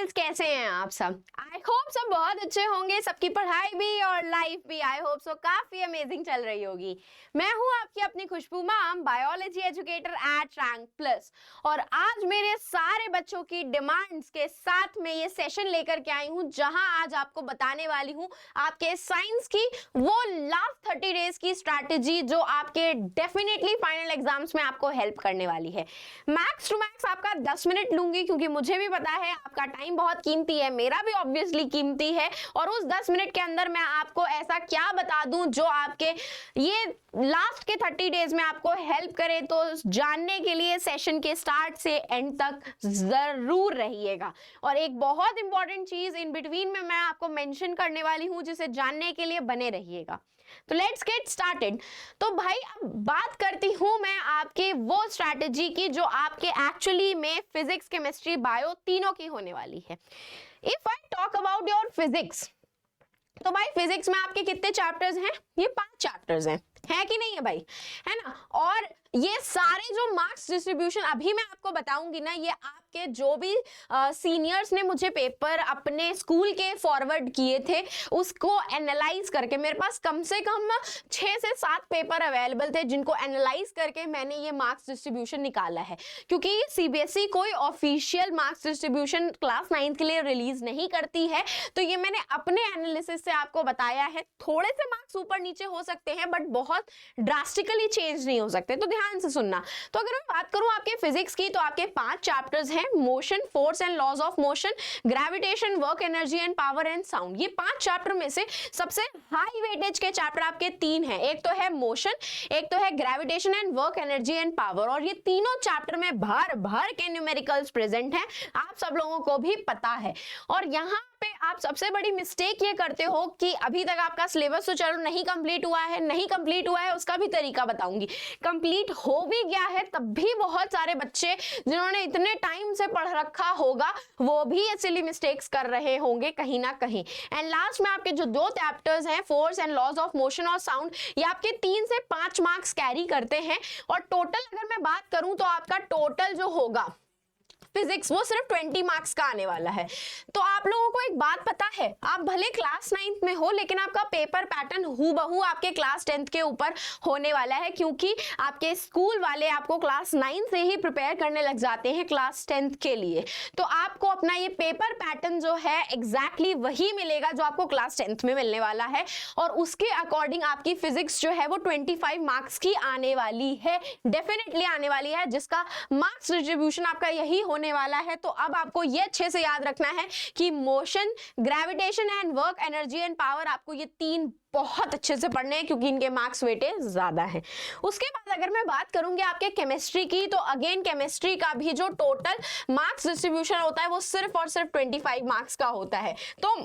Girls, कैसे हैं आप सब? आई होप सब बहुत अच्छे होंगे, सबकी पढ़ाई भी और लाइफ भी आई होप सो काफी अमेजिंग चल रही होगी। मैं हूं आपकी अपनी Khushboo ma'am, biology educator at Rank Plus, और आज मेरे सारे बच्चों की डिमांड्स के साथ में ये सेशन लेकर के आई हूं, जहां आज आपको बताने वाली हूं आपके साइंस की वो लास्ट 30 डेज की स्ट्रैटेजी जो आपके डेफिनेटली फाइनल एग्जाम्स में आपको हेल्प करने वाली है। मैक्स टू मैक्स आपका 10 मिनट लूंगी, क्योंकि मुझे भी पता है आपका टाइम बहुत कीमती है, मेरा भी ऑब्वियसली कीमती है, और उस 10 मिनट के अंदर मैं आपको ऐसा क्या बता दूं जो आपके ये लास्ट के 30 डेज में आपको हेल्प करे। तो जानने के लिए सेशन के स्टार्ट से एंड तक जरूर रहिएगा। और एक बहुत इंपॉर्टेंट चीज इन बिटवीन में मैं आपको मेंशन करने वाली हूं, जिसे जानने के लिए बने रहिएगा। तो लेट्स गेट स्टार्टेड। तो भाई अब बात करती हूं मैं आपके वो स्ट्रैटेजी की जो आपके एक्चुअली में फिजिक्स, केमिस्ट्री, बायो तीनों की होने वाली है। If I talk about your physics, तो भाई फिजिक्स में आपके कितने चैप्टर्स हैं? ये 5 चैप्टर्स हैं, है कि नहीं है भाई? है ना? और ये सारे जो मार्क्स डिस्ट्रीब्यूशन अभी मैं आपको बताऊंगी ना, ये आपके जो भी सीनियर्स ने मुझे पेपर अपने स्कूल के फॉरवर्ड किए थे उसको एनालाइज करके, मेरे पास कम से कम 6 से 7 पेपर अवेलेबल थे जिनको एनालाइज करके मैंने ये मार्क्स डिस्ट्रीब्यूशन निकाला है। क्योंकि सीबीएसई कोई ऑफिशियल मार्क्स डिस्ट्रीब्यूशन क्लास 9 के लिए रिलीज नहीं करती है, तो ये मैंने अपने एनालिसिस से आपको बताया है। थोड़े से मार्क्स ऊपर नीचे हो सकते हैं, बट बहुत ड्रास्टिकली चेंज नहीं हो सकते, तो ध्यान से सुनना। तो अगर मैं बात करूं आपके फिजिक्स की, तो आपके 5 चैप्टर्स हैं: motion, force and laws of motion, gravitation, work, energy and power and sound. ये 5 चैप्टर में से सबसे हाई वेटेज के चैप्टर आपके 3 हैं। एक तो है मोशन, एक तो है gravitation and work, energy and power, और ये तीनों चैप्टर में भर भर के न्यूमेरिकल्स प्रेजेंट हैं, आप सब लोगों को भी पता है। और यहाँ पे आप सबसे बड़ी मिस्टेक ये करते हो कि अभी तक आपका सिलेबस तो चलो नहीं कंप्लीट हुआ है, नहीं कंप्लीट हुआ है उसका भी तरीका बताऊंगी। कंप्लीट हो भी गया है तब भी बहुत सारे बच्चे जिन्होंने इतने टाइम से पढ़ रखा होगा वो भी ये सिली मिस्टेक्स कर रहे होंगे कहीं ना कहीं। एंड लास्ट में आपके जो 2 चैप्टर्स हैं, force and laws of motion और साउंड, ये आपके 3 से 5 मार्क्स कैरी करते हैं। और टोटल अगर मैं बात करूं तो आपका टोटल जो होगा फिजिक्स वो सिर्फ 20 मार्क्स का आने वाला है। तो आप लोगों को एक बात पता है, आप भले क्लास 9th में हो लेकिन आपका पेपर पैटर्न हूबहू आपके क्लास 10th के ऊपर होने वाला है, क्योंकि आपके स्कूल वाले आपको क्लास 9 से ही प्रिपेयर करने लग जाते हैं क्लास 10th के लिए। तो आपको अपना ये पेपर पैटर्न जो है एग्जैक्टली वही मिलेगा जो आपको क्लास 10th में मिलने वाला है, और उसके अकॉर्डिंग आपकी फिजिक्स जो है वो 25 मार्क्स की आने वाली है, डेफिनेटली आने वाली है, जिसका मार्क्स डिस्ट्रीब्यूशन आपका यही होने वाला है। तो अब आपको ये अच्छे से याद रखना है कि motion, gravitation and work, energy and power, आपको ये 3 बहुत अच्छे से पढ़ने हैं, क्योंकि इनके मार्क्स वेटेज ज्यादा है। उसके बाद अगर मैं बात करूंगी आपके केमिस्ट्री की, तो अगेन केमिस्ट्री का भी जो टोटल मार्क्स डिस्ट्रीब्यूशन होता है वो सिर्फ और सिर्फ 25 मार्क्स का होता है। तो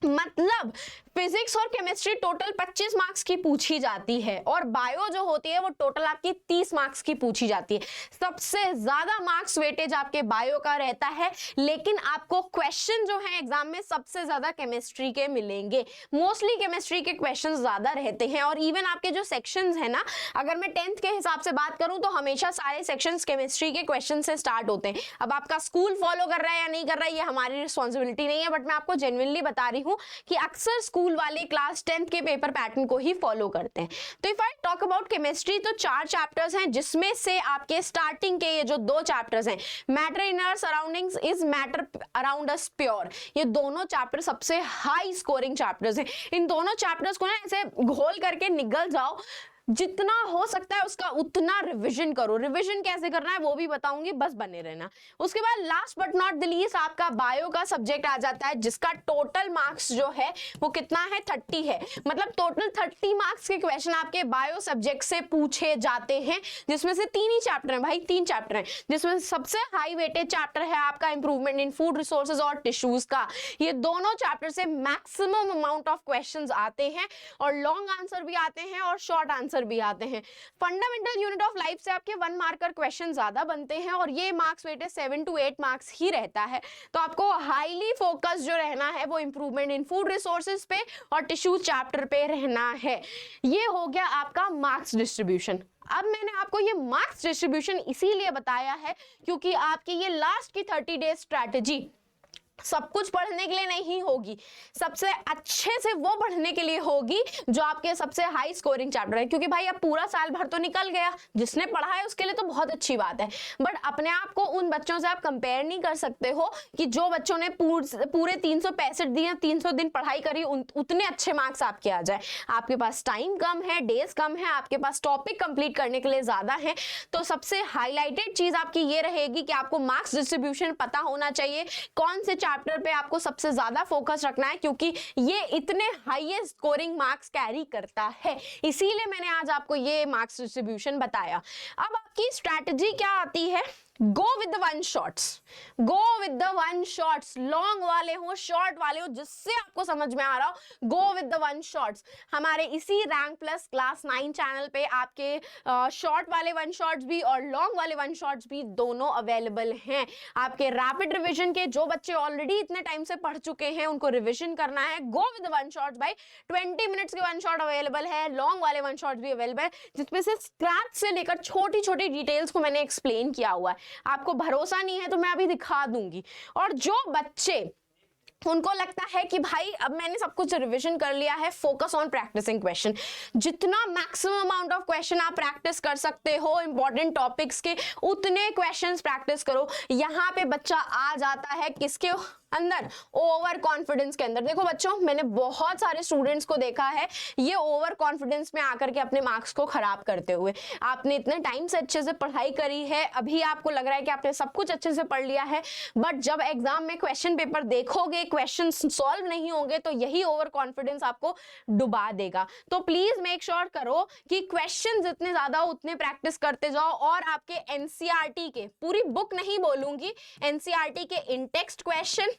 मतलब फिजिक्स और केमिस्ट्री टोटल 25 मार्क्स की पूछी जाती है, और बायो जो होती है वो टोटल आपकी 30 मार्क्स की पूछी जाती है। सबसे ज्यादा मार्क्स वेटेज आपके बायो का रहता है, लेकिन आपको क्वेश्चन जो है एग्जाम में सबसे ज्यादा केमिस्ट्री के मिलेंगे। मोस्टली केमिस्ट्री के क्वेश्चन ज्यादा रहते हैं, और इवन आपके जो सेक्शंस है ना, अगर मैं 10th के हिसाब से बात करूं तो हमेशा सारे सेक्शंस केमिस्ट्री के क्वेश्चन से स्टार्ट होते हैं। अब आपका स्कूल फॉलो कर रहा है या नहीं कर रहा है ये हमारी रिस्पॉन्सिबिलिटी नहीं है, बट मैं आपको जेन्युइनली बता रही हूं कि अक्सर स्कूल वाले क्लास 10th के पेपर पैटर्न को ही फॉलो करते हैं। तो if I talk about chemistry, तो 4 चैप्टर्स हैं, जिसमें से आपके स्टार्टिंग के ये जो 2 चैप्टर्स हैं, matter in our surroundings is matter around us pure, ये दोनों चैप्टर सबसे हाई स्कोरिंग चैप्टर्स हैं। इन दोनों चैप्टर्स को ना ऐसे घोल करके निकल जाओ, जितना हो सकता है उसका उतना रिवीजन करो। रिवीजन कैसे करना है वो भी बताऊंगी, बस बने रहना। उसके बाद last but not the least आपका बायो का सब्जेक्ट आ जाता है, जिसका टोटल मार्क्स जो है वो कितना है? 30 है। मतलब टोटल 30 मार्क्स के क्वेश्चन आपके बायो सब्जेक्ट से पूछे जाते हैं, जिसमें से 3 ही चैप्टर हैं भाई, 3 चैप्टर हैं, जिसमें सबसे हाई वेटेज चैप्टर है आपका इंप्रूवमेंट इन फूड रिसोर्सेज और टिश्यूज का। ये दोनों चैप्टर से मैक्सिमम अमाउंट ऑफ क्वेश्चंस आते हैं, और लॉन्ग आंसर भी आते हैं और शॉर्ट आंसर भी आते हैं। फंडामेंटल यूनिट ऑफ लाइफ से आपके 1 मार्कर क्वेश्चन ज्यादा बनते हैं, और ये मार्क्स वेटेज 7 to 8 मार्क्स ही रहता है। तो आपको हाईली फोकस जो रहना है वो इंप्रूवमेंट इन फूड रिसोर्सेज पे और टिश्यू चैप्टर पे रहना है। ये हो गया आपका मार्क्स डिस्ट्रीब्यूशन। अब मैंने आपको ये मार्क्स डिस्ट्रीब्यूशन इसीलिए बताया है क्योंकि आपकी ये लास्ट की 30 डेज स्ट्रैटेजी सब कुछ पढ़ने के लिए नहीं होगी, सबसे अच्छे से वो पढ़ने के लिए होगी जो आपके सबसे हाई स्कोरिंग चैप्टर है। क्योंकि भाई अब पूरा साल भर तो निकल गया, जिसने पढ़ा है उसके लिए तो बहुत अच्छी बात है, बट अपने आप को उन बच्चों से आप कंपेयर नहीं कर सकते हो कि जो बच्चों ने पूरे 365 दिन या 300 दिन पढ़ाई करी उतने अच्छे मार्क्स आपके आ जाए। आपके पास टाइम कम है, डेज कम है, आपके पास टॉपिक कंप्लीट करने के लिए ज्यादा है। तो सबसे हाईलाइटेड चीज आपकी ये रहेगी कि आपको मार्क्स डिस्ट्रीब्यूशन पता होना चाहिए, कौन से चैप्टर पे आपको सबसे ज्यादा फोकस रखना है, क्योंकि ये इतने हाईएस्ट स्कोरिंग मार्क्स कैरी करता है। इसीलिए मैंने आज आपको ये मार्क्स डिस्ट्रीब्यूशन बताया। अब आपकी स्ट्रैटेजी क्या आती है? Go with the one shots, go with the one shots, long वाले हो शॉर्ट वाले हो, जिससे आपको समझ में आ रहा हो, go with the one shots. हमारे इसी रैंक प्लस क्लास 9 चैनल पे आपके शॉर्ट वाले वन शॉट्स भी और लॉन्ग वाले वन शॉट्स भी दोनों अवेलेबल हैं। आपके रैपिड रिविजन के जो बच्चे ऑलरेडी इतने टाइम से पढ़ चुके हैं उनको रिविजन करना है, go with the one shots भाई। 20 मिनट्स के वन शॉट अवेलेबल है, लॉन्ग वाले वन शॉट्स भी अवेलेबल है, जिसमें से स्क्रैच से लेकर छोटी छोटी डिटेल्स को मैंने एक्सप्लेन किया हुआ है। आपको भरोसा नहीं है तो मैं अभी दिखा दूंगी। और जो बच्चे उनको लगता है कि भाई अब मैंने सब कुछ रिवीजन कर लिया है, फोकस ऑन प्रैक्टिसिंग क्वेश्चन, जितना मैक्सिमम अमाउंट ऑफ क्वेश्चन आप प्रैक्टिस कर सकते हो इंपॉर्टेंट टॉपिक्स के, उतने क्वेश्चंस प्रैक्टिस करो। यहाँ पे बच्चा आ जाता है किसके अंदर? ओवर कॉन्फिडेंस के अंदर। देखो बच्चों, मैंने बहुत सारे स्टूडेंट्स को देखा है ये ओवर कॉन्फिडेंस में आकर के अपने मार्क्स को खराब करते हुए। आपने इतने टाइम से अच्छे से पढ़ाई करी है, अभी आपको लग रहा है कि आपने सब कुछ अच्छे से पढ़ लिया है, बट जब एग्जाम में क्वेश्चन पेपर देखोगे, क्वेश्चन सॉल्व नहीं होंगे, तो यही ओवर कॉन्फिडेंस आपको डुबा देगा। तो प्लीज मेक श्योर करो कि क्वेश्चन जितने ज्यादा उतने प्रैक्टिस करते जाओ। और आपके एनसीईआरटी के, पूरी बुक नहीं बोलूंगी, एनसीईआरटी के इन टेक्स्ट क्वेश्चन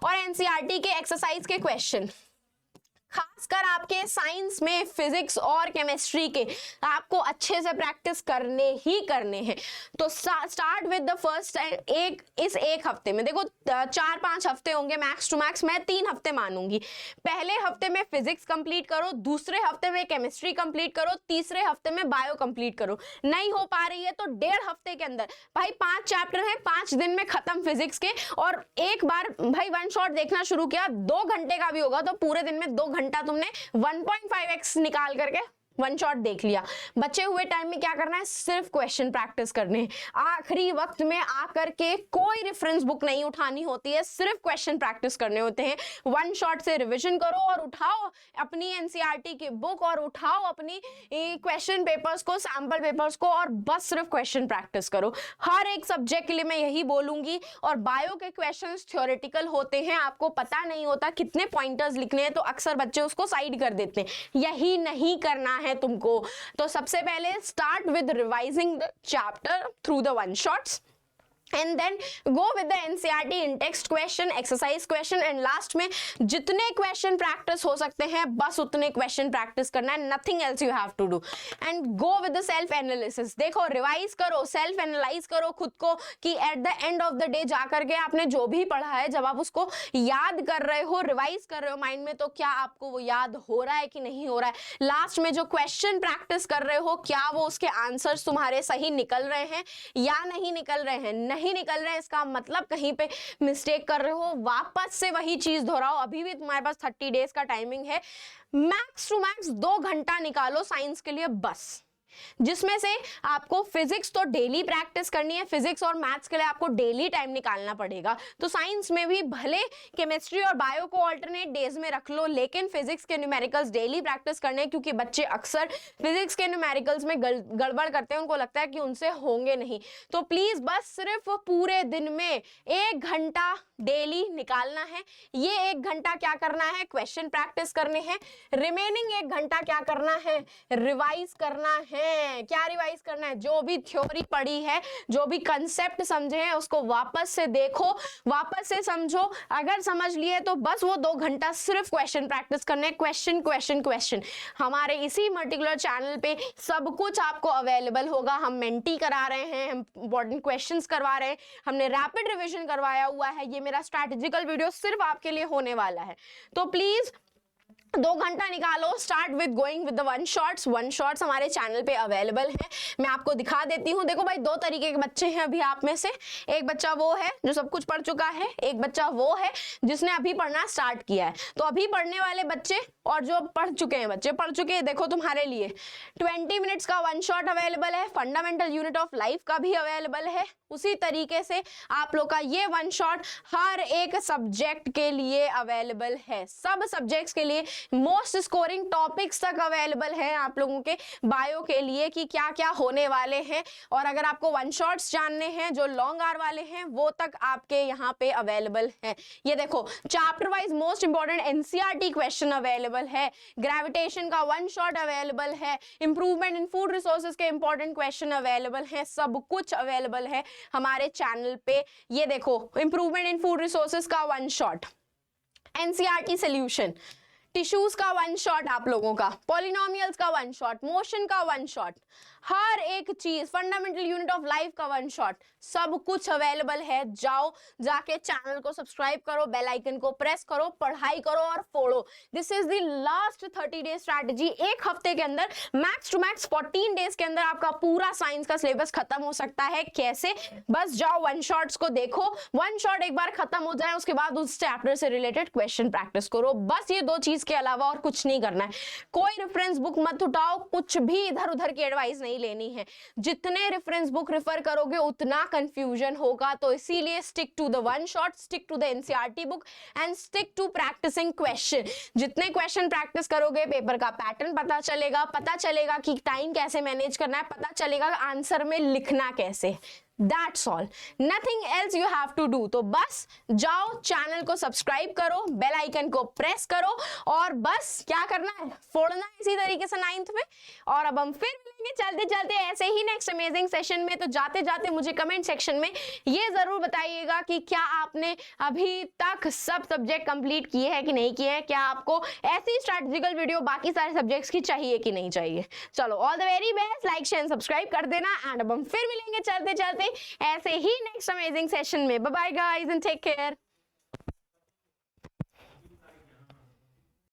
और एनसीईआरटी के एक्सरसाइज के क्वेश्चन, खासकर आपके साइंस में फिजिक्स और केमिस्ट्री के, आपको अच्छे से प्रैक्टिस करने ही करने हैं। तो स्टार्ट विद द फर्स्ट इस एक हफ्ते में, देखो 4-5 हफ्ते होंगे मैक्स टू मैक्स, मैं 3 हफ्ते मानूंगी। पहले हफ्ते में फिजिक्स कंप्लीट करो, दूसरे हफ्ते में केमिस्ट्री कंप्लीट करो, तीसरे हफ्ते में बायो कंप्लीट करो। नहीं हो पा रही है तो 1.5 हफ्ते के अंदर, भाई 5 चैप्टर हैं, 5 दिन में खत्म फिजिक्स के। और एक बार भाई वन शॉट देखना शुरू किया, 2 घंटे का भी होगा तो पूरे दिन में 2 घंटा तुमने 1.5x निकाल करके वन शॉट देख लिया। बचे हुए टाइम में क्या करना है? सिर्फ क्वेश्चन प्रैक्टिस करने हैं। आखिरी वक्त में आकर के कोई रेफरेंस बुक नहीं उठानी होती है, सिर्फ क्वेश्चन प्रैक्टिस करने होते हैं। वन शॉट से रिवीजन करो और उठाओ अपनी एनसीईआरटी की बुक और उठाओ अपनी क्वेश्चन पेपर्स को, सैंपल पेपर्स को, और बस सिर्फ क्वेश्चन प्रैक्टिस करो। हर एक सब्जेक्ट के लिए मैं यही बोलूंगी। और बायो के क्वेश्चन थ्योरेटिकल होते हैं, आपको पता नहीं होता कितने पॉइंटर्स लिखने हैं, तो अक्सर बच्चे उसको साइड कर देते हैं। यही नहीं करना है तुमको। तो सबसे पहले start with revising the chapter through the one shots, and then go with the NCERT in text question, exercise question, and last में जितने question practice हो सकते हैं बस उतने question practice करना है, nothing else you have to do, and go with the self analysis। देखो revise करो, self analyze करो खुद को कि at the end of the day जाकर के आपने जो भी पढ़ा है, जब आप उसको याद कर रहे हो, रिवाइज कर रहे हो माइंड में, तो क्या आपको वो याद हो रहा है कि नहीं हो रहा है। लास्ट में जो क्वेश्चन प्रैक्टिस कर रहे हो, क्या वो उसके आंसर्स तुम्हारे सही निकल रहे हैं या नहीं निकल रहे हैं। नहीं निकल रहे हैं इसका मतलब कहीं पे मिस्टेक कर रहे हो, वापस से वही चीज दोहराओ। अभी भी तुम्हारे पास 30 डेज का टाइमिंग है, मैक्स टू मैक्स 2 घंटा निकालो साइंस के लिए बस, जिसमें से आपको फिजिक्स तो डेली प्रैक्टिस करनी है, फिजिक्स और मैथ्स के लिए आपको डेली टाइम निकालना पड़ेगा। तो साइंस में भी भले केमिस्ट्री और बायो को ऑल्टरनेट डेज में रख लो, लेकिन फिजिक्स के न्यूमेरिकल्स डेली प्रैक्टिस करने, क्योंकि बच्चे अक्सर फिजिक्स के न्यूमेरिकल्स में गड़बड़ करते हैं, उनको लगता है कि उनसे होंगे नहीं। तो प्लीज बस सिर्फ पूरे दिन में 1 घंटा डेली निकालना है। ये 1 घंटा क्या करना है? क्वेश्चन प्रैक्टिस करने हैं। रिमेनिंग 1 घंटा क्या करना है? रिवाइज करना है। क्या रिवाइज करना है? जो भी थ्योरी पढ़ी है, जो भी कंसेप्ट समझे हैं, उसको वापस से देखो, वापस से समझो। अगर समझ लिए तो बस वो 2 घंटा सिर्फ क्वेश्चन प्रैक्टिस करने, क्वेश्चन क्वेश्चन क्वेश्चन। हमारे इसी पर्टिकुलर चैनल पे सब कुछ आपको अवेलेबल होगा। हम मेंटी करा रहे हैं, हम इंपॉर्टेंट क्वेश्चंस करवा रहे हैं, हमने रैपिड रिविजन करवाया हुआ है। ये मेरा स्ट्रैटेजिकल वीडियो सिर्फ आपके लिए होने वाला है। तो प्लीज 2 घंटा निकालो, start with going with the one shots हमारे चैनल पे अवेलेबल है। मैं आपको दिखा देती हूँ। देखो भाई, 2 तरीके के बच्चे हैं अभी आप में से। एक बच्चा वो है जो सब कुछ पढ़ चुका है, एक बच्चा वो है जिसने अभी पढ़ना स्टार्ट किया है। तो अभी पढ़ने वाले बच्चे और जो पढ़ चुके हैं बच्चे, पढ़ चुके हैं, देखो तुम्हारे लिए 20 मिनट्स का वन शॉट अवेलेबल है, फंडामेंटल यूनिट ऑफ लाइफ का भी अवेलेबल है। उसी तरीके से आप लोग का ये वन शॉट हर एक सब्जेक्ट के लिए अवेलेबल है, सब सब्जेक्ट्स के लिए मोस्ट स्कोरिंग टॉपिक्स तक अवेलेबल है आप लोगों के बायो के लिए कि क्या क्या होने वाले हैं। और अगर आपको वन शॉट्स जानने हैं जो लॉन्ग आर वाले हैं, वो तक आपके यहाँ पे अवेलेबल है। ये देखो, chapter wise most important NCERT question available है, ग्रेविटेशन का वन शॉट अवेलेबल है, इंप्रूवमेंट इन फूड रिसोर्सेज के इंपॉर्टेंट क्वेश्चन अवेलेबल है, सब कुछ अवेलेबल है हमारे चैनल पे। ये देखो, इंप्रूवमेंट इन फूड रिसोर्सेज का one shot, NCERT solution, tissues का वन शॉट आप लोगों का, पॉलिनोमियल्स का वन शॉट, मोशन का वन शॉट, हर एक चीज, फंडामेंटल यूनिट ऑफ लाइफ का वन शॉट, सब कुछ अवेलेबल है। जाओ, जाके चैनल को सब्सक्राइब करो, बेल आइकन को प्रेस करो, पढ़ाई करो और फोड़ो। This is the last 30 day strategy. एक हफ्ते के अंदर, मैक्स टू मैक्स 14 डेज के अंदर आपका पूरा साइंस का सिलेबस खत्म हो सकता है। कैसे? बस जाओ, वन शॉट्स को देखो, वन शॉट एक बार खत्म हो जाए उसके बाद उस चैप्टर से रिलेटेड क्वेश्चन प्रैक्टिस करो। बस ये 2 चीज के अलावा और कुछ नहीं करना है। कोई रेफरेंस बुक मत उठाओ, कुछ भी इधर उधर की एडवाइस नहीं लेनी है। जितने रेफरेंस बुक रेफर करोगे उतना कंफ्यूजन होगा। तो इसीलिए stick to the one shot, stick to the NCERT book and stick to practicing question. जितने क्वेश्चन प्रैक्टिस करोगे, पेपर का पैटर्न पता चलेगा कि टाइम कैसे मैनेज करना है, पता चलेगा आंसर में लिखना कैसे। That's all, nothing else you have to do। तो बस जाओ, चैनल को सब्सक्राइब करो, बेल आइकन को प्रेस करो और बस क्या करना है, फोड़ना इसी तरीके से 9th में। और अब हम फिर मिलेंगे चलते चलते ऐसे ही नेक्स्ट अमेजिंग सेशन में। तो जाते जाते मुझे कमेंट सेक्शन में ये जरूर बताइएगा कि क्या आपने अभी तक सब सब्जेक्ट कंप्लीट किए हैं कि नहीं किए हैं, क्या आपको ऐसी स्ट्रैटेजिकल वीडियो बाकी सारे सब्जेक्ट्स की चाहिए कि नहीं चाहिए। चलो, all the very best, like share subscribe कर देना। एंड अब हम फिर मिलेंगे चलते चलते ऐसे ही नेक्स्ट अमेजिंग सेशन में। Bye bye guys and take care.